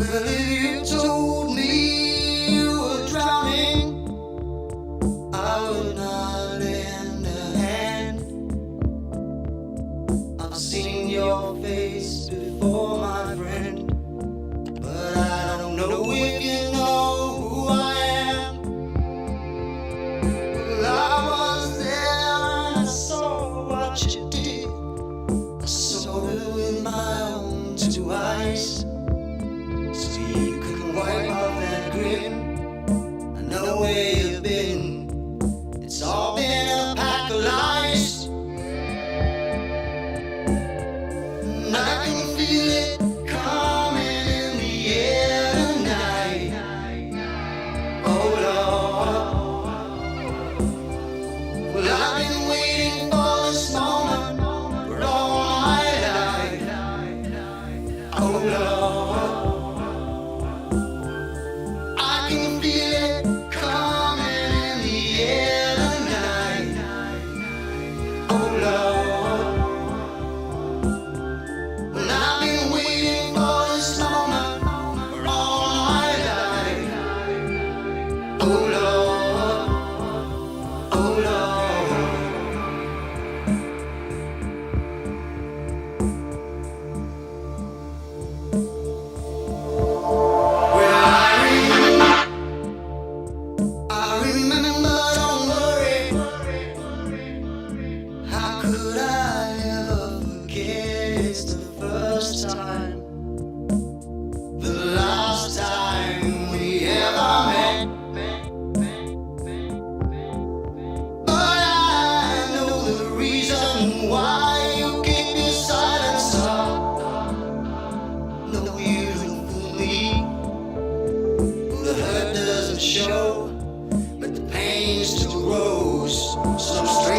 Well, if you told me you were drowning, I would not lend a hand. I've seen your face before, my friend, but I don't know if you know who I am. Well, I was there and I saw what you did. I saw it with my own two eyes. So you could wipe off that grin. I know where you've been. It's all been a pack of lies. And I can feel it coming in the air tonight. Oh Lord. Well, I've been waiting for this moment for all my life. Oh Lord. I can feel it coming in the air tonight. Oh Lord. Well, I've been waiting for this moment for all my life. Oh Lord. Oh Lord. Well, I remember, don't worry. How could I ever forget? It's the first time, the last time we ever met. But I know the reason why you keep your silence up. No, you don't fool me. The hurt doesn't show, but the pain still grows so strange.